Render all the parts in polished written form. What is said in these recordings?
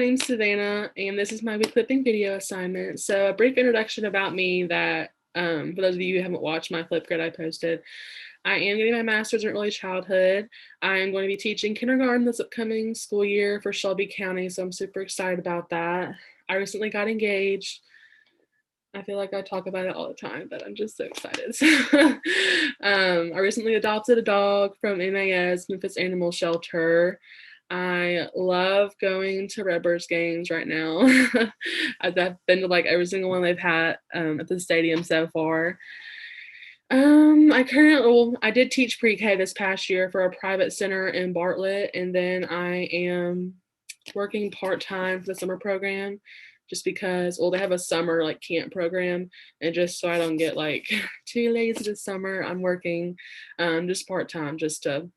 name's Savannah, and this is my clipping video assignment. So a brief introduction about me that, for those of you who haven't watched my Flipgrid I posted, I am getting my master's in early childhood. I am going to be teaching kindergarten this upcoming school year for Shelby County, so I'm super excited about that. I recently got engaged. I feel like I talk about it all the time, but I'm just so excited. I recently adopted a dog from MAS, Memphis Animal Shelter. I love going to Redbirds games right now. I've been to like every single one they've had at the stadium so far. I did teach pre-K this past year for a private center in Bartlett, and then I am working part-time for the summer program just because, well, they have a summer like camp program, and just so I don't get like too lazy this summer, I'm working just part-time just to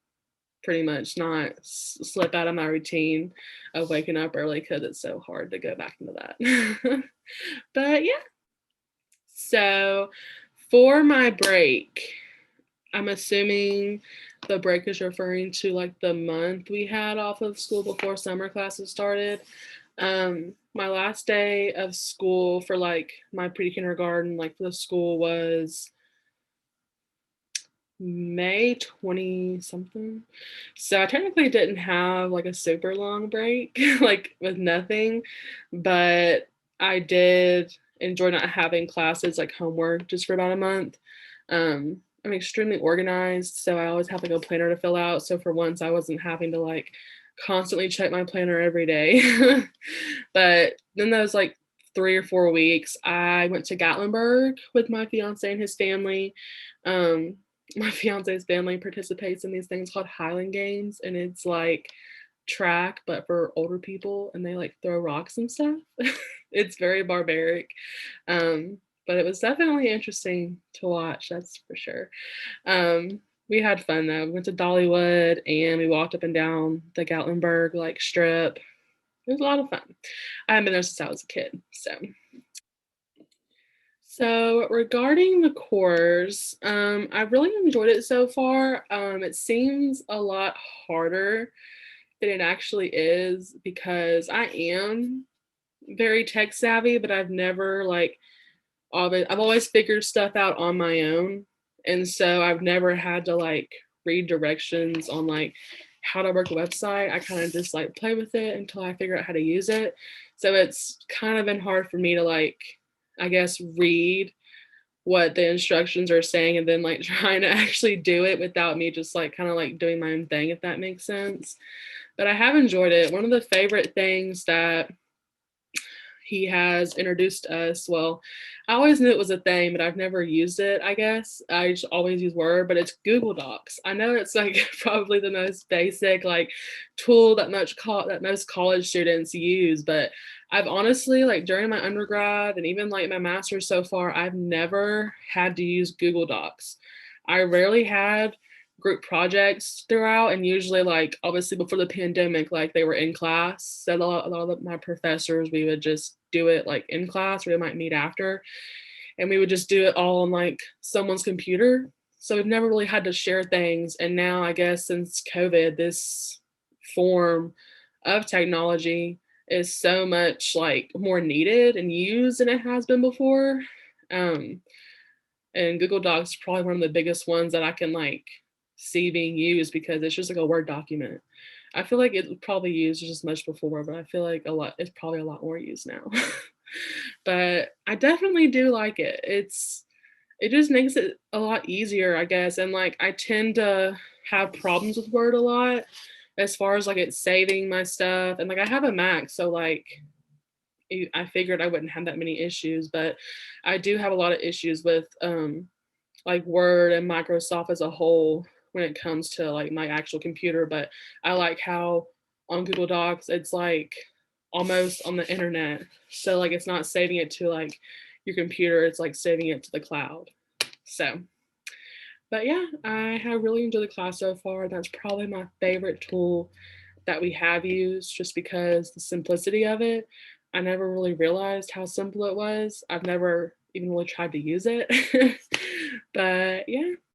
pretty much not slip out of my routine of waking up early because it's so hard to go back into that. But yeah, so for my break, I'm assuming the break is referring to like the month we had off of school before summer classes started. My last day of school for like my pre-kindergarten, like for the school, was May 20 something. So I technically didn't have like a super long break, like with nothing, but I did enjoy not having classes like homework just for about a month. I'm extremely organized, so I always have like a planner to fill out. So for once, I wasn't having to like constantly check my planner every day. But then those like 3 or 4 weeks, I went to Gatlinburg with my fiance and his family. My fiance's family participates in these things called Highland Games, and it's like track but for older people, and they like throw rocks and stuff. It's very barbaric, but it was definitely interesting to watch, that's for sure. We had fun though. We went to Dollywood and we walked up and down the Gatlinburg like strip. It was a lot of fun. I haven't been there since I was a kid. So regarding the course, I've really enjoyed it so far. It seems a lot harder than it actually is because I am very tech savvy, but I've never like I've always figured stuff out on my own. And so I've never had to like read directions on like how to work a website. I kind of just like play with it until I figure out how to use it. So it's kind of been hard for me to like, I guess, read what the instructions are saying and then like trying to actually do it without me just like kind of like doing my own thing, if that makes sense. But I have enjoyed it. One of the favorite things that he has introduced us, well, I always knew it was a thing, but I've never used it, I guess. I just always use Word, but it's Google Docs. I know it's like probably the most basic like tool that most college students use, but I've honestly, like during my undergrad and even like my master's so far, I've never had to use Google Docs. I rarely had group projects throughout, and usually like obviously before the pandemic, like they were in class, so a lot of my professors, we would just do it like in class, or we might meet after, and we would just do it all on like someone's computer. So we've never really had to share things, and now I guess since COVID, this form of technology is so much like more needed and used than it has been before. um and Google Docs is probably one of the biggest ones that I can like see being used because it's just like a Word document. I feel like it was probably used just as much before, but I feel like it's probably a lot more used now. But I definitely do like it. It just makes it a lot easier, I guess. And like I tend to have problems with Word a lot as far as like it's saving my stuff. And like I have a Mac, so like I figured I wouldn't have that many issues, but I do have a lot of issues with like Word and Microsoft as a whole when it comes to like my actual computer. But I like how on Google Docs it's like almost on the internet. So like it's not saving it to like your computer, it's like saving it to the cloud. So, but yeah, I have really enjoyed the class so far. That's probably my favorite tool that we have used just because the simplicity of it. I never really realized how simple it was. I've never even really tried to use it. But yeah,